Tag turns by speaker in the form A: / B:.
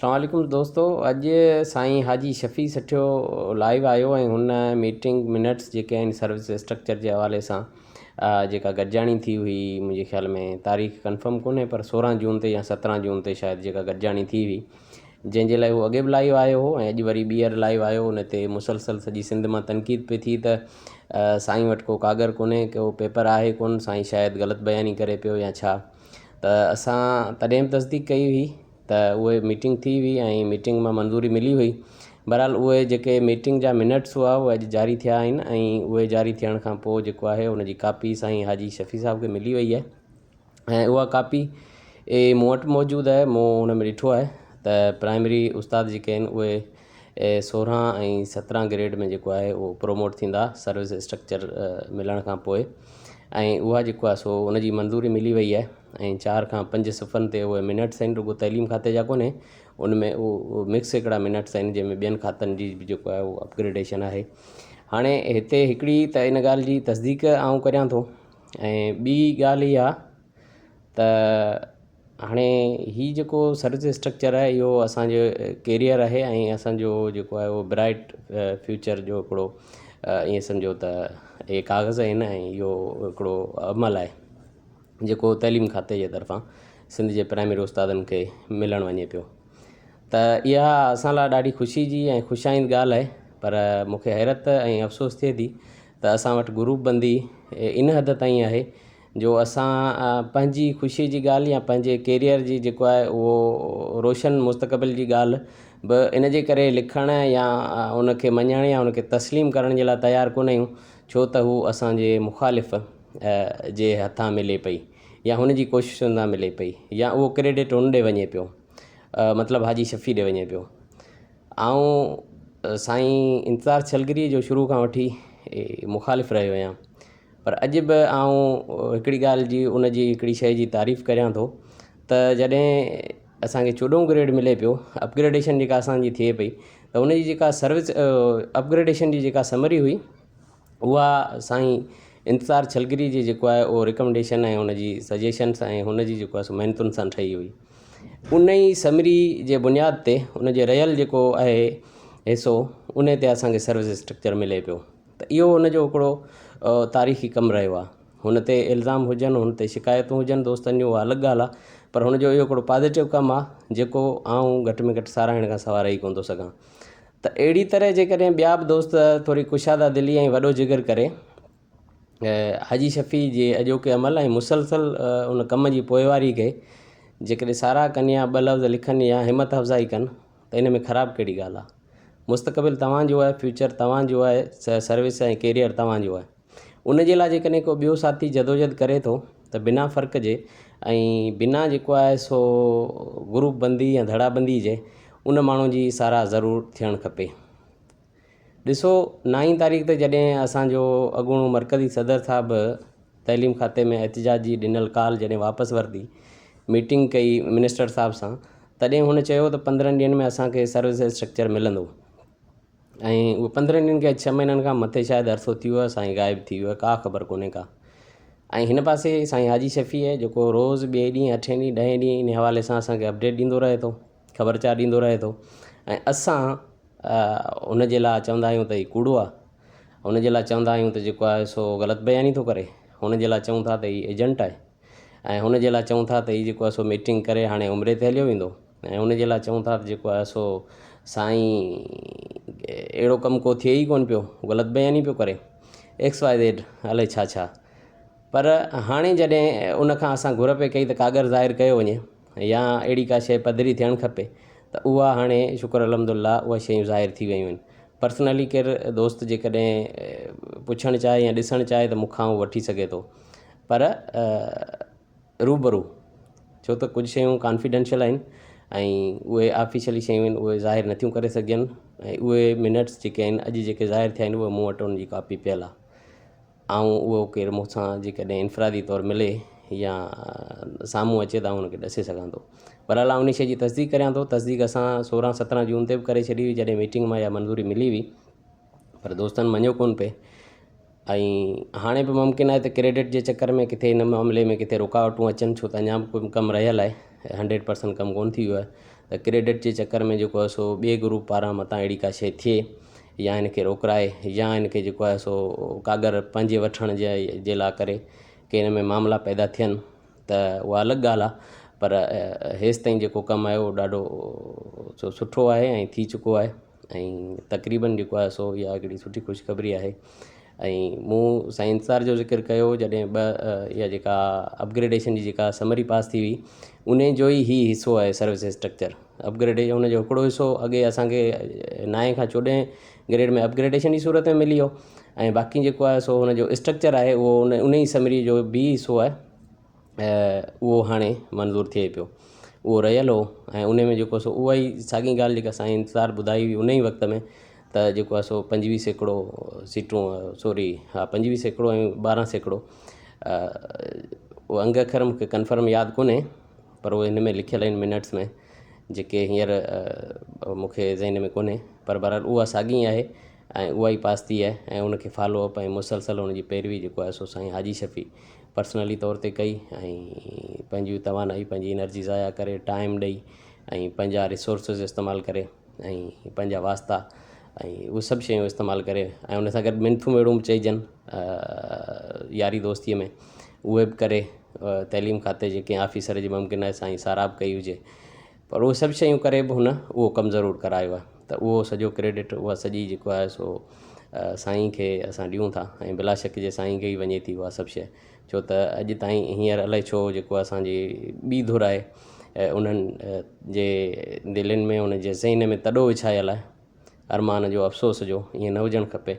A: अस्सलाम वालेकुम दोस्तों। अॼु साईं हाजी शफ़ी सठियो लाइव आयो ऐं हुन मीटिंग मिनट्स जेके आहिनि सर्विस स्ट्रक्चर जे हवाले सां जेका गॾिजाणी थी हुई, मुंहिंजे ख़्याल में तारीख़ कंफर्म कोन्हे पर 16 जून ते या 17 जून ते शायदि जेका गॾिजाणी थी हुई, जंहिंजे लाइ उहो अॻे बि लाइव आयो हो ऐं अॼु वरी ॿीहर लाइव आयो। उन ते मुसलसल सॼी सिंध मां तनक़ीद पई थी त साईं वटि को कागर कोन्हे, को पेपर आहे कोन, साईं शायदि ग़लति बयानी करे पियो या छा। त असां तॾहिं बि तसदीक़ कई हुई त उहे मीटिंग थी हुई ऐं मीटिंग मां मंज़ूरी मिली हुई। बहरहाल उहे जेके मीटिंग जा मिनट्स हुआ उहे अॼु जारी थिया आहिनि ऐं उहे जारी थियण खां पोइ जेको आहे उनजी कापी साईं हाजी शफ़ी साहब खे मिली वई आहे ऐं उहा कापी मूं वटि मौजूदु आहे। मूं हुन में ॾिठो आहे त प्राइमरी उस्ताद जेके आहिनि उहे 16 ऐं 17 ग्रेड में जेको आहे उहो प्रोमोट थींदा सर्विस स्ट्रक्चर मिलण खां पोइ, ऐं उहा जेको आहे सो उनजी मंज़ूरी मिली वई आहे ऐं 4 खां 5 सुफ़नि ते उहे मिनट्स आहिनि, रुॻो तइलीम खाते जा कोन्हे, उनमें उहो मिक्स हिकिड़ा मिनट्स आहिनि जंहिंमें ॿियनि खातनि जी बि जेको आहे उहो अपग्रेडेशन आहे। हाणे हिते हिकिड़ी त इन ॻाल्हि जी तसदीक़ आउं करियां थो ऐं ॿी ॻाल्हि इहा त हाणे हीउ जेको सर्विस स्ट्रक्चर आहे इहो असांजो कैरियर आहे ऐं असांजो जेको आहे उहो ब्राइट फ्यूचर जो हिकिड़ो ईअं सम्झो त इहे काग़ज़ आहिनि ऐं इहो हिकिड़ो अमल आहे जेको तइलीम खाते जे तरफ़ां सिंध जे प्राइमरी उस्तादनि खे मिलणु वञे पियो। त इहा असां लाइ ॾाढी ख़ुशी जी ऐं ख़ुशाइंद ॻाल्हि आहे, पर मूंखे हैरत ऐं अफ़सोस थिए थी त असां वटि ग्रुप बंदी इन हद ताईं आहे जो असां पंहिंजी ख़ुशी जी ॻाल्हि या पंहिंजे कैरियर जी जेको आहे उहो रोशन मुस्तक़बिल जी ॻाल्हि बि इन जे करे लिखणु या उनखे मञणु या उनखे तस्लीम करण जे लाइ तयारु कोन आहियूं, छो त हू असांजे मुख़ालिफ़ जे हथां मिले पई या हुनजी कोशिशुनि सां मिले पई या उहो क्रेडिट हुन ॾे वञे पियो, मतिलबु हाजी शफ़ी ॾे वञे पियो। ऐं साईं इंतज़ार छलगिरी जो शुरू खां वठी मुख़ालिफ़ रहियो आहियां, पर अॼु बि आउं हिकिड़ी ॻाल्हि जी उनजी हिकिड़ी शइ जी तारीफ़ करियां थो त जॾहिं असांखे 14 ग्रेड मिले पियो, अपग्रेडेशन जेका असांजी थिए पई, त उनजी जेका सर्विस अपग्रेडेशन जी जेका समरी हुई उहा साईं इंतज़ार छलगिरी जी जेको आहे उहो रिकमेंडेशन ऐं हुनजी सजेशन्स ऐं हुनजी जेको आहे सो महिनतुनि सां ठही हुई। उन ई समरी जे बुनियाद ते उनजे रहियल जेको आहे हिसो उन ते असांखे सर्विस स्ट्रक्चर मिले पियो, त इहो हुनजो हिकिड़ो तारीख़ी कमु रहियो आहे। हुन ते इल्ज़ाम हुजनि, हुन ते शिकायतूं हुजनि दोस्तनि जो, उहा अलॻि ॻाल्हि आहे, पर हुनजो इहो हिकिड़ो पॉज़िटिव कमु आहे जेको आउं घटि में घटि साराइण खां सवाइ रही कोन थो सघां। त अहिड़ी तरह जेकॾहिं ॿिया बि दोस्त थोरी कुशादा दिली ऐं वॾो जिगर करे हाजी शफ़ी जे अॼोके अमल ऐं मुसलसल उन कम जी पोइवारी खे जेकॾहिं साराह कनि या ॿ लफ़्ज़ लिखनि या हिमत अफ़ज़ाई कनि त इन में ख़राबु कहिड़ी ॻाल्हि आहे। मुस्तक़बिल तव्हांजो आहे, फ्यूचर तव्हांजो आहे, सर्विस ऐं कैरियर तव्हांजो आहे। उन जे लाइ जेकॾहिं को ॿियो साथी जदोजहद करे थो त बिना फ़र्क़ जे ऐं बिना जेको आहे सो ग्रुप बंदी या धड़ाबंदी जे उन माण्हू जी साराह ज़रूरु थियणु खपे। ॾिसो, 9 तारीख़ ते जॾहिं असांजो अॻूणो मरकज़ी सदर साहिबु तइलीम खाते में एहतिजाज जी ॾिनल काल जॾहिं वापसि वरिती, मीटिंग कई मिनिस्टर साहिब सां, तॾहिं हुन चयो त 15 ॾींहंनि में असांखे सर्विस स्ट्रक्चर मिलंदो ऐं उहे 15 ॾींहंनि खे 6 महीननि खां मथे शायदि अरिसो थी वियो आहे, साईं ग़ाइबु थी वियो आहे, का ख़बर कोन्हे का। ऐं हिन पासे साईं हाजी शफ़ी आहे जेको रोज़ु 2 ॾींहं 8 ॾींहं 10 ॾींहं इन हवाले सां असांखे अपडेट ॾींदो रहे थो, ख़बरचार ॾींदो रहे थो, ऐं असां हुन जे लाइ चवंदा आहियूं त हीउ कूड़ो आहे, हुन जे लाइ चवंदा आहियूं त जेको आहे सो ग़लति बयानी थो करे, हुन जे लाइ चऊं था त हीउ एजेंट आहे, ऐं हुन जे लाइ चऊं था त हीउ जेको आहे सो मीटिंग करे हाणे उमिरि ते हलियो वेंदो, ऐं हुन जे लाइ चऊं था त जेको आहे सो साईं अहिड़ो कमु को थिए ई कोन पियो, ग़लति बयानी पियो करे, XYZ अलाए छा छा। पर हाणे जॾहिं उन खां असां घुर पे कई त कागर ज़ाहिर कयो वञे या अहिड़ी का शइ पधरी थियणु खपे, त उहा हाणे शुक्र अलहमदुलिल्लाह उहा शयूं ज़ाहिर थी वियूं आहिनि। पर्सनली केरु दोस्त जेकॾहिं पुछणु चाहे या ॾिसणु चाहे त मूंखां उहो वठी सघे थो, पर रूबरू, छो त कुझु शयूं कॉन्फिडेंशियल आहिनि ऐं उहे ऑफिशियली शयूं आहिनि, उहे ज़ाहिर नथियूं करे सघजनि, ऐं उहे मिनट्स जेके आहिनि अॼु जेके ज़ाहिर थिया आहिनि उहे मूं वटि उनजी कापी पियल आहे। ऐं उहो केरु मूंसां जेकॾहिं इनफ़रादी तौरु मिले या साम्हूं अचे त आउं हुनखे ॾसे सघां थो। बहरहाल उन शइ जी तसदीक़ करियां थो, तसदीक़ असां 16-17 जून ते बि करे छॾी हुई जॾहिं मीटिंग मां इहा मंज़ूरी मिली हुई, पर दोस्तनि मञियो कोन पे, ऐं हाणे बि मुमकिन आहे त क्रेडिट जे चकर में किथे हिन मामले में किथे रुकावटूं अचनि, छो त अञा बि कमु रहियल आहे, 100% कमु कोन थी वियो आहे, त क्रेडिट जे चकर में जेको आहे सो ॿिए ग्रुप पारां मथां अहिड़ी का शइ थिए या इनखे रोकराए या इनखे जेको आहे सो कागर पंहिंजे वठण जे लाइ करे के हिन में मामला पैदा थियनि त उहा अलॻि ॻाल्हि आहे। पर हेसि ताईं जेको कमु आहे उहो ॾाढो सुठो आहे ऐं थी चुको आहे ऐं तक़रीबन जेको आहे सो इहा हिकिड़ी सुठी ख़ुशख़बरी आहे। ऐं मूं साईं इंतज़ार जो ज़िक्र कयो जॾहिं इहा जेका अपग्रेडेशन जी जेका समरी पास थी हुई उन जो ई हिसो आहे सर्विस स्ट्रक्चर अपग्रेडेशन। हुन जो हिकिड़ो हिसो अॻे असांखे 9 खां 14 ग्रेड में अपग्रेडेशन जी सूरत में मिली वियो ऐं बाक़ी जेको आहे सो हुन जो स्ट्रक्चर आहे उहो उन ई समरी जो बि हिसो आहे उहो हाणे मंज़ूरु थिए पियो, उहो रहियल हो ऐं उन में जेको सो उहा ई साॻी ॻाल्हि जेका साईं इंतज़ार ॿुधाई हुई उन ई वक़्त में त जेको आहे सो 25% सीटूं सॉरी 25% ऐं 12% उहो अंग अखर मूंखे कंफर्म यादि कोन्हे पर उहे हिन में लिखियल आहिनि मिनट्स में जेके हींअर मूंखे ज़हन में कोन्हे पर बहरहाल उहा साॻी आहे ऐं उहा ई पास थी आहे ऐं उनखे फॉलोअप ऐं मुसलसल हुनजी पैरवी जेको आहे सो साईं हाजी शफ़ी पर्सनली तौर ते कई ऐं पंहिंजी तवानाई पंहिंजी एनर्जी ज़ाया करे टाइम ॾेई ऐं पंहिंजा रिसोर्सिस इस्तेमालु करे ऐं पंहिंजा वास्ता ऐं उहे सभु शयूं इस्तेमालु करे ऐं उन सां गॾु मिनथूं मेड़ूं बि चइजनि यारी दोस्तीअ में उहे बि करे तइलीम खाते जेके ऑफिसर जी मुमकिन आहे साईं साराब कई हुजे पर उहे सभु शयूं करे बि हुन उहो कमु ज़रूरु करायो आहे त उहो सॼो क्रेडिट उहा सॼी जेको आहे सो साईं खे असां ॾियूं था ऐं बिला शक जे साईं खे ई वञे थी उहा सभु शइ छो त अॼु ताईं हींअर अलाए छो जेको असांजी ॿी धुर आहे उन्हनि जे दिलनि में उन जे ज़हन में तॾो विछायल आहे अरमान जो अफ़सोस जो ईअं न हुजणु खपे